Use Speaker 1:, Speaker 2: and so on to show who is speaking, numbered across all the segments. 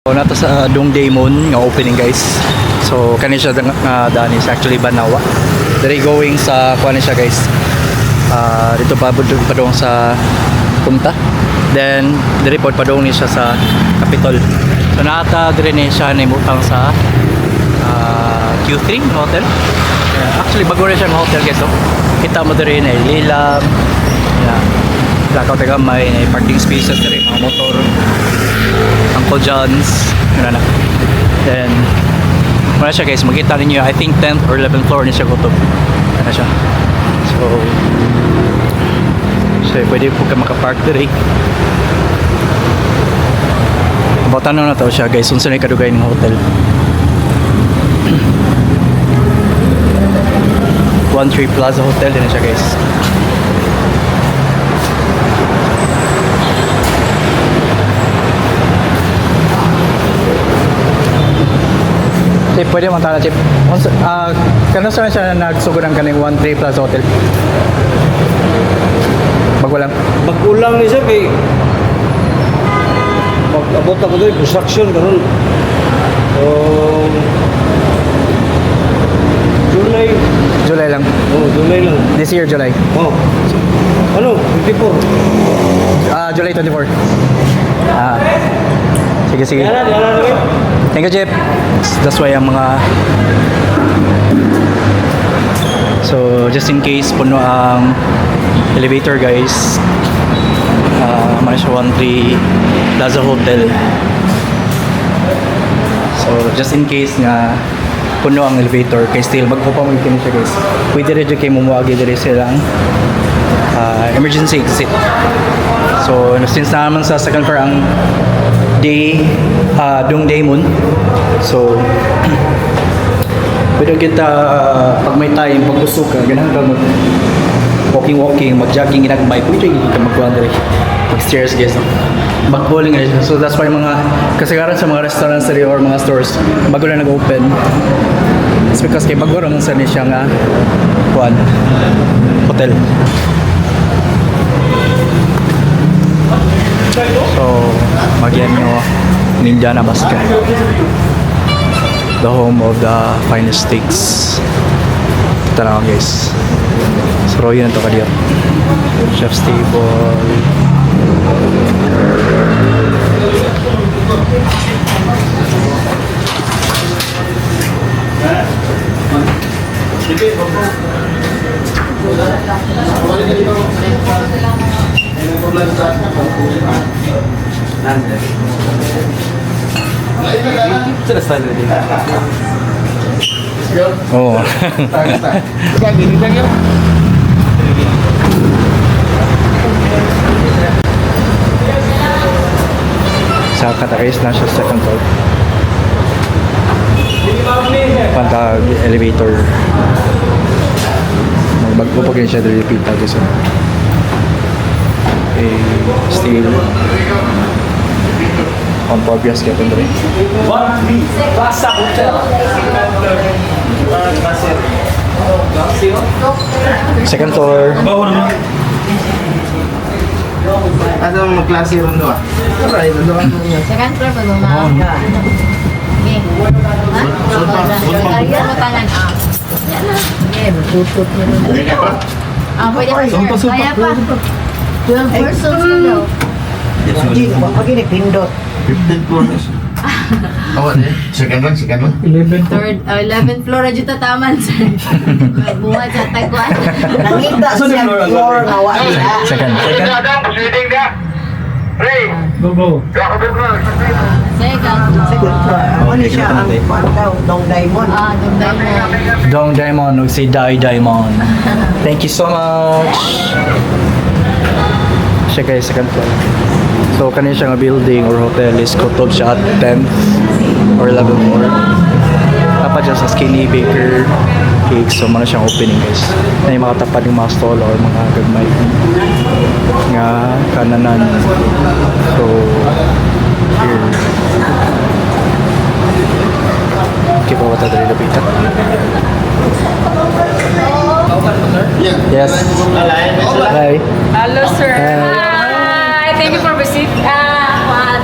Speaker 1: So nato sa Dongdaemun nga opening guys. So kani siya daan is actually Banawa. Dari going sa kuan siya guys. Dito pa padong sa punta. Then dari pod padong ni siya sa Capitol. So naata dire ni siya nimutang sa Q3 hotel. Actually bago rin siya ng hotel guys. So, kita mo dire na lilam. Lakaw taga may parking spaces rin, mga motor, Uncle John's, yun na. Then, muna siya guys, makita ninyo, I think 10th or 11th floor ni siya kutob. Ano siya. So, pwede po ka makapark dire. About ano na to siya guys, unsa na kadugay ng hotel. 13 Plaza Hotel din na siya guys. Chip, pwede mo tala, Chip. Kano saan siya nagsugod ang kaning 13 Plaza Hotel? Bagulang?
Speaker 2: Bagulang ni siya kay pag-abot ako doon, construction karon. So,
Speaker 1: July lang.
Speaker 2: Oh, July lang.
Speaker 1: This year, July.
Speaker 2: Oh. Ano? 24?
Speaker 1: July 24. Sige.
Speaker 2: Yan na.
Speaker 1: Thank you, Chip. That's why ang mga... So, just in case puno ang elevator, guys. Mana siya 13 Plaza Hotel. So, just in case nga puno ang elevator, kay still magpapamig kini siya, guys. Pwede rin dyan kayo mumuagi diri silang emergency exit. So, since naman sa second floor ang Dongdaemun, so pwede kita pag may time, pag gusto ka, ganahan ka mag walking, mag-jogging, ginag-bike, pwede ka magkuhan diri. Mag-stairs, guys. Mag-bowling rin. So that's why mga kasagaran sa mga restaurants diri or mga stores bago lang nag-open. It's because kay bago rin sa niya nga kuhan hotel. So, magyan nyo Ninjana Basket, the home of the finest steaks. Ito na guys. So, yun ito kadiyo. Chef's table. Oh. Sa Kataris na siya second floor. Pantag elevator. Magbago pa rin siya dito pita dito. Still on progress kaya pun rin.
Speaker 2: Plaza Hotel.
Speaker 1: Second floor.
Speaker 2: Ano ang klase ron doon?
Speaker 3: Second floor pa gumawa. Okay. Kaya mo tanan. Yan na. Okay, tutut mo rin. Pwede pa. Kaya pa. 12 persons yun daw.
Speaker 2: Pag inipindot. 15 floors. Second one?
Speaker 3: 11th floor na dito taman, sir. Buhat sa tagwan.
Speaker 2: Nangita siya floor na wala.
Speaker 1: Second.
Speaker 2: Go.
Speaker 3: Second.
Speaker 2: Second floor. Ano siya ang Dongdaemun?
Speaker 3: Dongdaemun.
Speaker 1: Dongdaemun, we say Diamond. Thank you so much. Siya kayo second floor. So kanina siya nga building or hotel is kutob siya at 10th or 11th floor. Dapat dyan sa Skinny Baker Cake. So mga siyang opening guys. Na yung makatapad yung mga stall or mga gagmay nga kananan. So here. Okay po ba ito dali lapitan? Yes. Hi.
Speaker 4: Hello, sir. Hi. Thank you for visiting. Juan.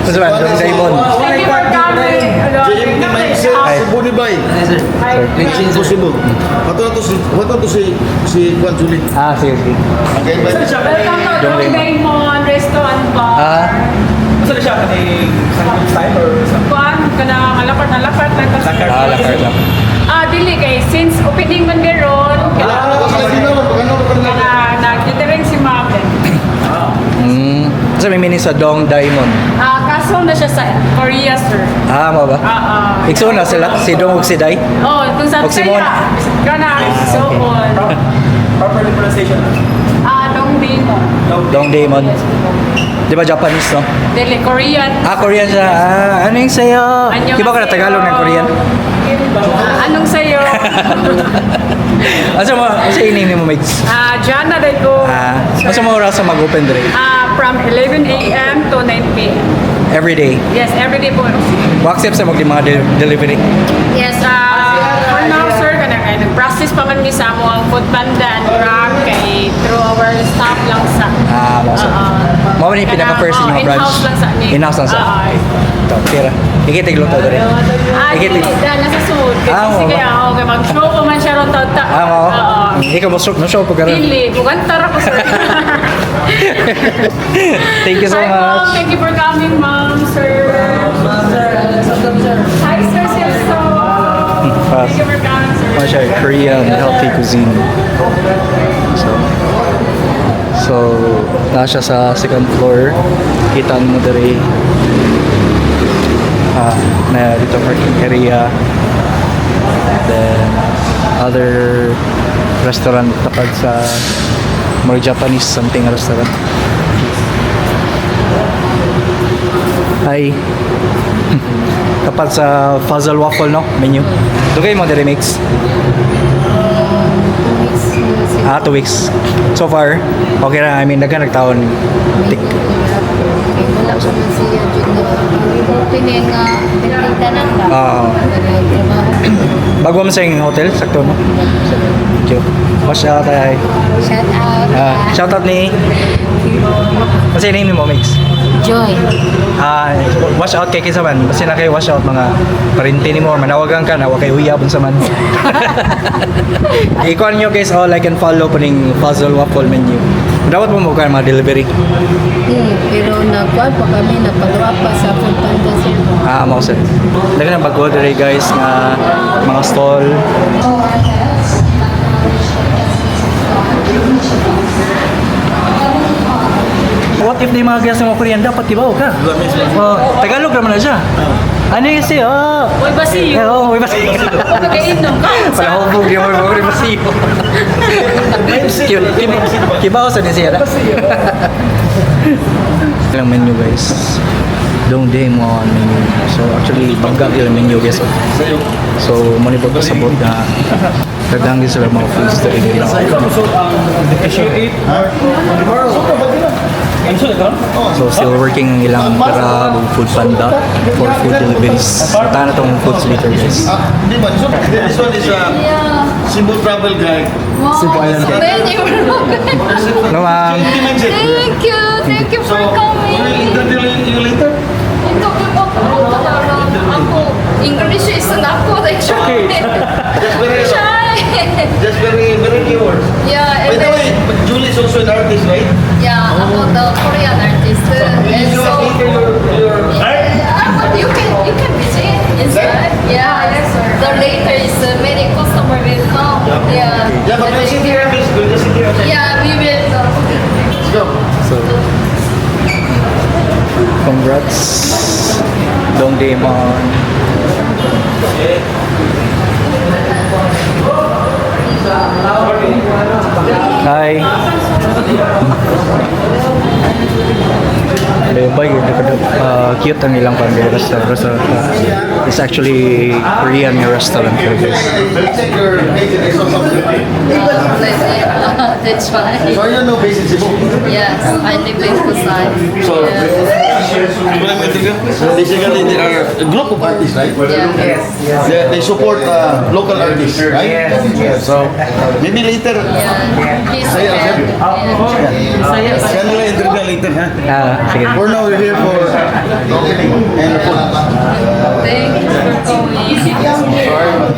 Speaker 1: Mas ba, Dong Daimon.
Speaker 4: Thank you for coming.
Speaker 5: JmT Mindset,
Speaker 1: Ay.
Speaker 5: Cebu ni Bay. Impossible. Wato to si Kwan Julie.
Speaker 1: Sige, sige.
Speaker 5: Okay, bye.
Speaker 4: Welcome to
Speaker 1: Dong
Speaker 4: Dong Daimon Restaurant Bar.
Speaker 1: Masa na siya kaning style or something?
Speaker 4: Kuan, kana alapat lang kasi.
Speaker 1: Lakar lang.
Speaker 4: Dili kay since opening man meron.
Speaker 5: Ano ko sila ginawa? Ano ko na?
Speaker 4: Kana nag-catering si Ma'am.
Speaker 1: Sa may mini sa Dong Daimon.
Speaker 4: Kaso na siya sa Korea, sir.
Speaker 1: Mo ba? Ikso na sila, si Dong ug si Dai.
Speaker 4: Kung sa
Speaker 1: Og si Mon.
Speaker 4: Korea. Kana, so on.
Speaker 1: Proper pronunciation.
Speaker 4: Dong Daimon.
Speaker 1: Dong Daimon. Di ba Japanese, no?
Speaker 4: Dili, Korean.
Speaker 1: Korean siya. Ano yung sa'yo? Di ba ka na Tagalog ng Korean?
Speaker 4: Anong sa'yo?
Speaker 1: Asa mo, asa ini mo mates?
Speaker 4: Jana day ko.
Speaker 1: Asa mo oras sa mag-open dire?
Speaker 4: From 11 a.m. to 9 p.m.
Speaker 1: Every day.
Speaker 4: Yes, every day po.
Speaker 1: Accept sa mga delivery.
Speaker 4: Yes, for now, sir, nag-process pa man mi sa mo ang food panda and Grab kay through our staff lang sa.
Speaker 1: Mo ni pinaka-first yung branch.
Speaker 4: In-house lang sa ni.
Speaker 1: In-house lang sa. Tira. Ikitig luto dire.
Speaker 4: Dili, dahil nasa suod. Kasi kaya ako, kaya mag-show pa man siya ron taon.
Speaker 1: Ikaw mo show po ka rin.
Speaker 4: Dili, bukantar ako, sir.
Speaker 1: Thank you so
Speaker 4: Hi,
Speaker 1: much.
Speaker 4: Mom. Thank you for coming, Mom, sir. Hi, sir, Silso. Thank you for coming, sir.
Speaker 1: Ano siya, Korean healthy cuisine. So, nasa sa second floor. Kitaan mo dere. Na dito parking area. Then, other restaurant tapad sa more Japanese something restaurant. Hi. Tapad sa Puzzle Waffle, no? Menu. Dugay mo dere mix. 2 weeks. So far, okay na. I mean, nagtaon.
Speaker 3: Wala ko man siya dyan na opening pinagtanan ba?
Speaker 1: Bago mo sa hotel, sakto mo. Thank you. Wash out ay.
Speaker 3: Shout out.
Speaker 1: Shout out ni. Kasi name mo, Mix.
Speaker 3: Joy.
Speaker 1: Wash out kay kinsa man. Kasi na kay wash out mga parinti ni mo. Manawagan ka na, wakay uyabon sa man. Ikuan nyo guys, all I can follow po ning Puzzle Waffle menu. Dapat mo ka mga delivery.
Speaker 3: Pero nagkuhan pa kami, napagawa pa sa food panda sir.
Speaker 1: Mo sir. Dagan na bago dere guys nga mga stall. What if di mga guys ng mga Korean dapat tibaw ka? Tagalog naman na siya. Ano yung siyo?
Speaker 4: Uy, basiyo.
Speaker 1: Uy, basiyo.
Speaker 4: Pagkainom ka.
Speaker 1: Pala hubog yung mga Korean basiyo. Kibaw sa siya na. Ilang menu guys. Dong Daimon menu. So actually, bangga ilang menu guys. So, manibot ko sa bot na nagdangin sila mga foods na rin. So still working ang ilang Grab food panda for food deliveries. Mata na tong foods later guys.
Speaker 5: Di ba? This one is Cebu travel guide.
Speaker 1: Cebu Island guide.
Speaker 3: Thank you.
Speaker 1: Hello ma'am.
Speaker 5: JmT Mindset.
Speaker 3: Thank you for coming.
Speaker 5: Interview you later?
Speaker 3: Ako, English is ako actually.
Speaker 5: Just very,
Speaker 3: Shy.
Speaker 5: just very keywords.
Speaker 3: Yeah,
Speaker 5: By
Speaker 3: and
Speaker 5: the way,
Speaker 3: then,
Speaker 5: Julie is also an artist, right?
Speaker 3: yeah, ako the Korean artist. And
Speaker 5: You
Speaker 3: so, you can visit inside. Yeah, yes, sir. The later is many customer will come. Yeah.
Speaker 5: Yeah, but we'll sit here, please. We'll just sit here.
Speaker 3: Yeah, we will.
Speaker 5: Let's go.
Speaker 1: So, congrats. Dong Daimon. Hi. Cute ang ilang restaurant. It's actually Korean restaurant here guys.
Speaker 5: Let's take your basic or something.
Speaker 3: That's fine.
Speaker 5: So you know basic Cebu?
Speaker 3: Yes, I live in Busan.
Speaker 5: So,
Speaker 3: Yeah.
Speaker 5: Basically, they are a group of artists, right? They support local artists, right? So, maybe later, saya nila interview later, ha?
Speaker 1: Sige.
Speaker 5: For now, we're here for opening and food.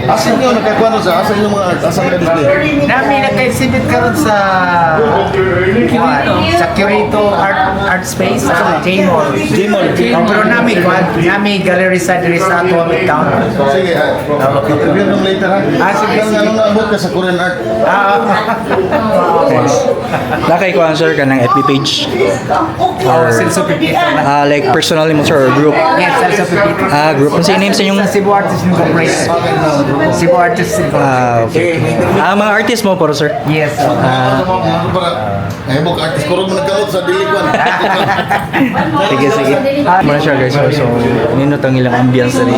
Speaker 5: Asan nyo, nakakuha sa asan yung mga art? Asan ka display?
Speaker 6: Nami naka-exhibit karon sa Curito Art Space sa Jmall. Pero nami gallery sa diri sa Atomic Town.
Speaker 5: Sige, interview nung later, ha?
Speaker 6: Sige.
Speaker 5: Ano naabot ka sa Korean art?
Speaker 1: Nakay ko answer ka ng FB page. Or,
Speaker 6: Senso Pipito.
Speaker 1: like personally mo sir or group.
Speaker 6: Yes, Senso Pipito.
Speaker 1: Group. Ano yung name sa inyong...
Speaker 6: Sa Cebu Artist Incorporated. Cebu Artist Incorporated.
Speaker 1: Okay. Mga artist mo po sir.
Speaker 6: Yes.
Speaker 5: Ay, bok artist ko rin mo nagkamot sa Dilikwan.
Speaker 1: Sige. Muna siya guys. So, ninot ang ilang ambience na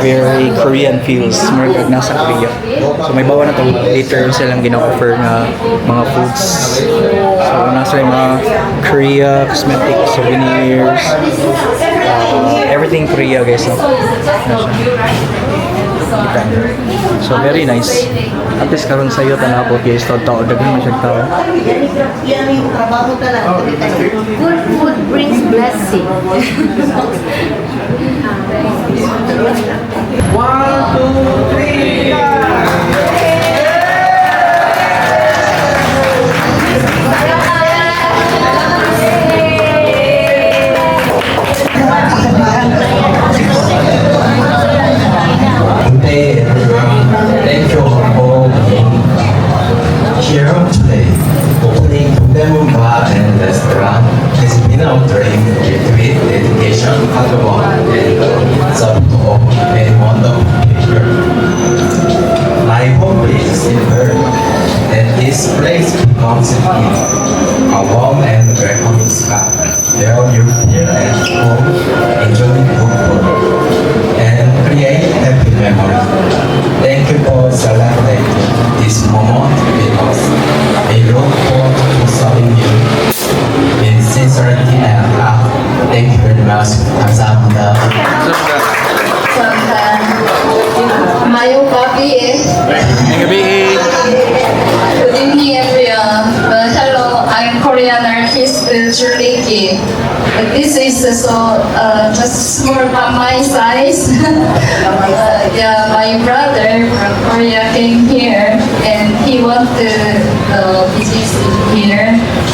Speaker 1: very Korean feels. Marag nasa Korea. So, may bawa na to later silang gina-offer na mga foods. So, nasa yung mga Korea, cosmetic, souvenirs, everything Korea guys. No? So, very nice. At least karon sa iyo tanapot guys. Tao daghan mo siya tao.
Speaker 3: Yan yung trabaho talaga. Good food brings blessing.
Speaker 6: 1, 2, 3.
Speaker 7: Today, thank you for being here today. Opening Demon Bar and Restaurant has been our dream with dedication, hard work, and support of many wonderful people. My hope is simple that this place becomes a warm and welcoming spot where you feel at home, enjoy good food, and create happy memories. Thank you for celebrating this moment with us. We look forward to serving you in sincerity and heart. Thank you very much. 감사합니다.
Speaker 3: Mayong gabi eh.
Speaker 1: Gabi.
Speaker 3: Good evening everyone. Hello, I'm Korean artist Julie Kim. This is just small from my size. My brother from Korea came here and he wanted to visit here.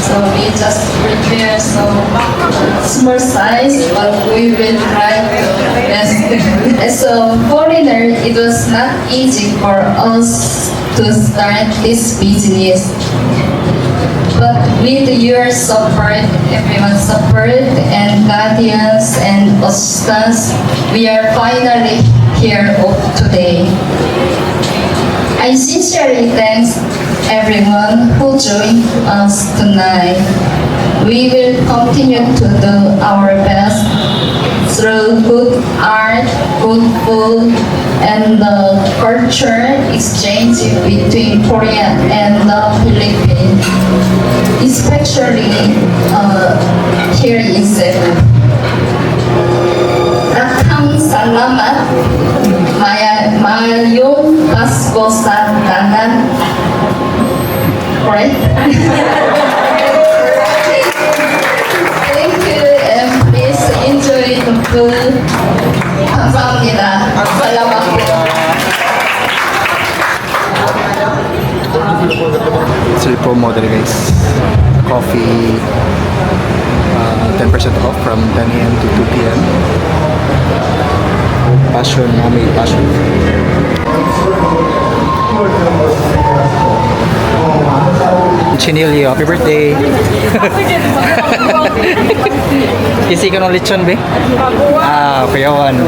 Speaker 3: So we just prepare small size, but we will try to best. As a foreigner, it was not easy for us to start this business. But with your support, everyone's support, and guardians and assistants, we are finally here today. I sincerely thank everyone who joined us tonight. We will continue to do our best through good art, good food, and the culture exchange between Korea and the Philippines, especially here in Cebu. Datang salamat, mayong Pasko sa tanan. Right? Thank you and please enjoy the food. 감사합니다. Salamat po.
Speaker 1: Sili promo dali guys. Coffee 10% off from 10 a.m. to 2 p.m. Passion, Mami Passion. Chinilio, happy birthday! Kisi ka ng lechon, be? Kuyawan.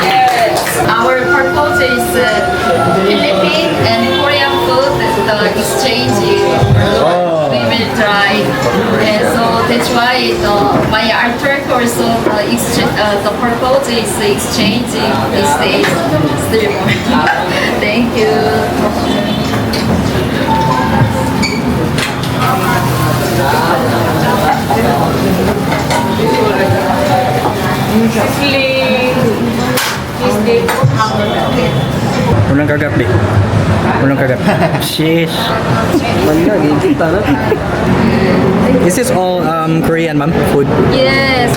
Speaker 3: Yes, our purpose is Philippine and Korean food, the exchange we will try. And so that's why my artwork also the purpose is exchanging these days. Thank you.
Speaker 1: Unang kagat, be. Unang kagat. Sheesh. This is all Korean, ma'am, food.
Speaker 3: Yes,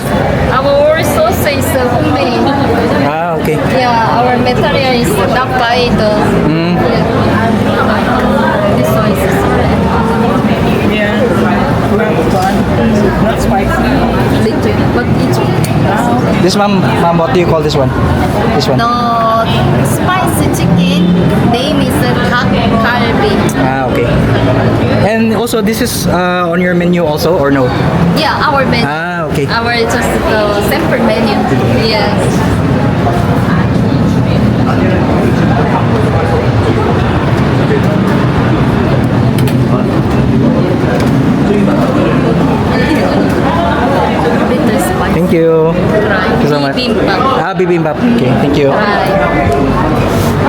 Speaker 3: our sauce is homemade.
Speaker 1: Ah, okay.
Speaker 3: Yeah, our material is not by the. Yeah. This one is
Speaker 4: Yeah. Not spicy.
Speaker 3: little, but it's
Speaker 1: This, ma'am, what do you call this one? This one?
Speaker 3: the spicy chicken name is kalbi.
Speaker 1: Ah, okay. And also, this is on your menu also, or no?
Speaker 3: Yeah, our menu.
Speaker 1: Ah, okay.
Speaker 3: Our just the simple menu. Yes. Little spicy.
Speaker 1: Thank you.
Speaker 3: Right.
Speaker 1: you so much.
Speaker 3: Bibimbap.
Speaker 1: Ah, bibimbap. Okay, thank you.
Speaker 3: Right.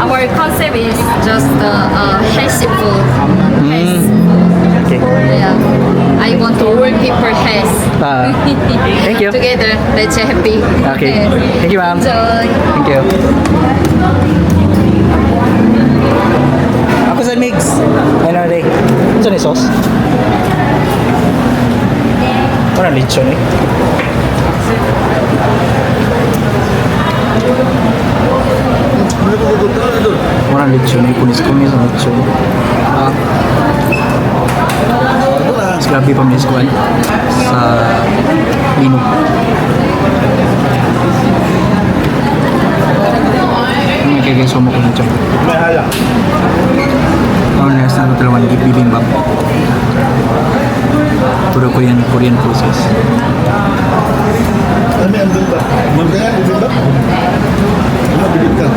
Speaker 3: Our concept is just healthy food. Health.
Speaker 1: Okay.
Speaker 3: Yeah. I want all people health.
Speaker 1: Thank you.
Speaker 3: Together, let's happy.
Speaker 1: Okay. Thank you, ma'am.
Speaker 3: Enjoy.
Speaker 1: Thank you. Ako sa mix. Ano rin? Ito na sauce? Parang lechon eh. Parang lechon eh. Kunis-kunis ang lechon. Ah. Mas grabe pa minis ko sa menu. Kaya guys, sumo ko na dyan. Ang next na talawan, bibimbap. Puro Korean process.
Speaker 5: Kami ang ganda. Magkaya ang ganda. Ano, bilib ka?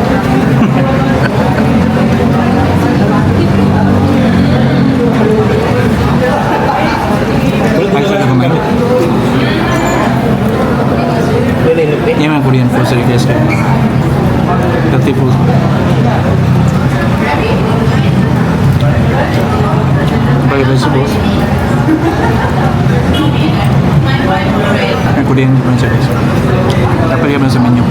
Speaker 1: Ay, sa kamay. Yan ang Korean food sa guys. Healthy food. By vegetables. Ang Korean food sa guys. Napalagyan mo sa menu.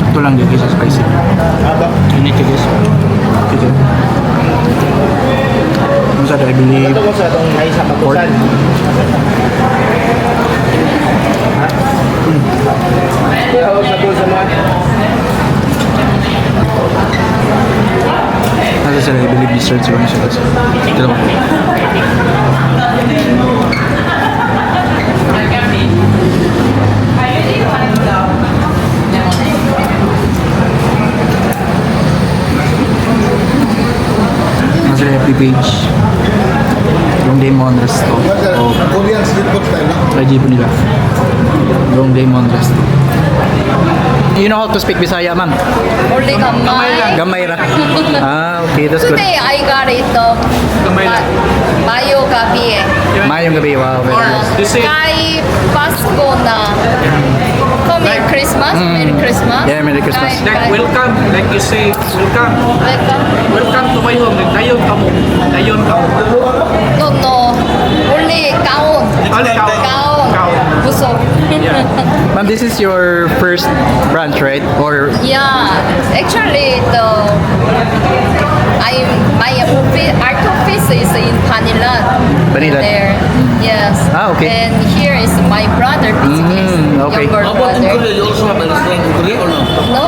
Speaker 1: Ito lang guys, spicy. Ini guys. Ito. Masada, I believe.
Speaker 2: Ito ko sa itong may sa Kapusan. Tawag na po sa mga.
Speaker 1: Nasa sila, I believe dessert siguro siya guys. Ito lang. Nasa FB page. Yung Demon Resto. O
Speaker 5: Korean street food style, no?
Speaker 1: IG po nila. Yung Demon Resto. you know how to speak Bisaya, ma'am?
Speaker 3: Only gamay.
Speaker 1: Gamay ra. Ah, okay, that's good.
Speaker 3: Today I got it Mayo gabi.
Speaker 1: Mayong gabi, wow. Very nice.
Speaker 3: Kay Pasko na. Coming Christmas, Merry Christmas.
Speaker 1: Yeah, Merry Christmas.
Speaker 2: Like welcome, like you say, welcome.
Speaker 3: Welcome.
Speaker 2: Welcome to my home. Like dayon ka mo. Dayon ka mo.
Speaker 3: No, only kaon.
Speaker 2: Only
Speaker 3: Kaon. Busog.
Speaker 1: Ma'am, this is your first branch, right? Or
Speaker 3: Yeah, actually my art office is in Panilan.
Speaker 1: Panilan.
Speaker 3: There, yes.
Speaker 1: Ah, okay.
Speaker 3: And here is my brother, business,
Speaker 1: okay.
Speaker 3: younger
Speaker 5: How about in
Speaker 3: brother.
Speaker 5: Korea? You also have a restaurant in Korea or no?
Speaker 3: No.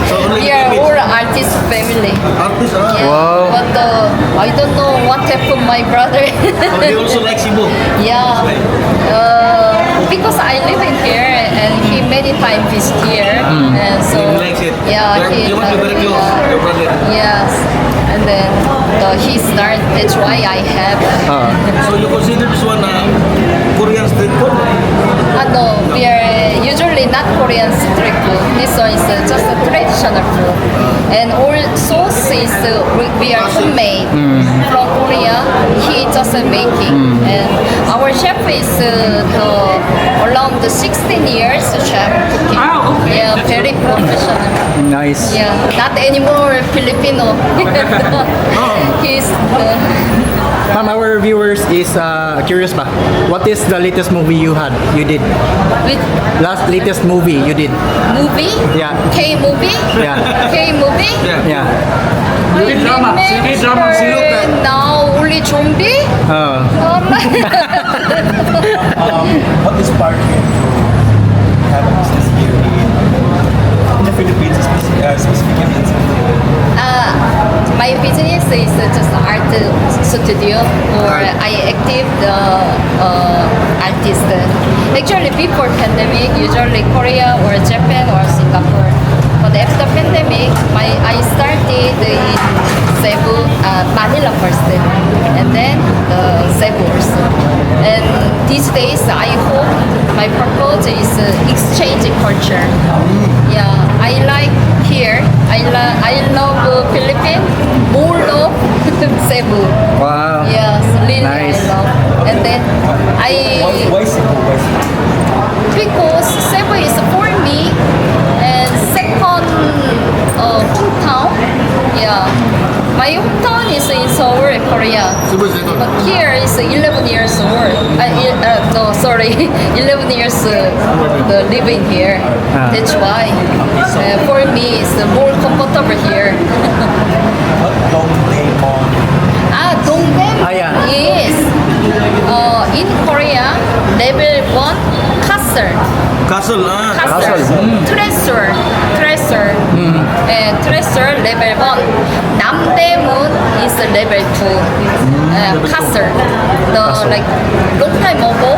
Speaker 5: So only
Speaker 3: We are
Speaker 5: Philippines?
Speaker 3: all artist family.
Speaker 5: Artist,
Speaker 3: Yeah.
Speaker 1: Wow.
Speaker 3: But I don't know what happened my brother.
Speaker 5: So they also like Cebu.
Speaker 3: Yeah. Because I live in here and he many times visit here. And so
Speaker 5: He likes it.
Speaker 3: Yeah,
Speaker 5: You must be very close, your brother.
Speaker 3: Yes. And then he started, that's why I have.
Speaker 5: So you consider this one Korean street food?
Speaker 3: No, we are usually not Korean street food. This one is just a traditional food. And all sauce is we are homemade from Korea. He just making. And our chef is around 16 years chef cooking.
Speaker 2: Ah, okay.
Speaker 3: Yeah, very professional.
Speaker 1: nice.
Speaker 3: Yeah, not anymore Filipino. He's
Speaker 1: Ma'am, our viewers is curious ba? What is the latest movie you did?
Speaker 3: with
Speaker 1: Latest movie you did?
Speaker 3: movie.
Speaker 1: Yeah.
Speaker 3: K movie.
Speaker 1: Yeah.
Speaker 3: K movie.
Speaker 1: Yeah.
Speaker 2: Sige drama. Sige drama.
Speaker 3: Now only zombie.
Speaker 8: What inspired you to have a business here in the Philippines, specifically in
Speaker 3: My business is just art studio or I active the artist. Actually before pandemic, usually Korea or Japan or Singapore. But after pandemic, I started in Cebu, Manila first, and then Cebu also. And these days, I hope my purpose is exchange culture. Yeah, I like here. I love Philippines. More love Cebu.
Speaker 1: Wow.
Speaker 3: Yes, really
Speaker 1: Nice.
Speaker 3: I love. And then
Speaker 8: why Cebu?
Speaker 3: because Cebu is for me and second hometown. Yeah, my hometown is in Seoul, Korea.
Speaker 5: Cebu is ito.
Speaker 3: But here is 11 years old. No, sorry, 11 years living here. That's why for me it's more comfortable here.
Speaker 8: What Dongdaemun?
Speaker 3: Dongdaemun
Speaker 1: yeah.
Speaker 3: is in Korea level 1 castle.
Speaker 5: Castle,
Speaker 3: Treasure. And treasure level 1. Namdaemun is level 2. Castle. The like long time ago,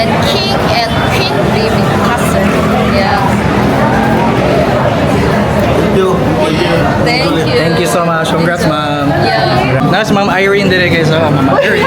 Speaker 3: and king and queen live in castle. Yeah. Thank you.
Speaker 1: Thank you so much. Congrats, ma'am.
Speaker 3: Yeah.
Speaker 1: Nice, ma'am Irene dire guys. Ma'am Irene.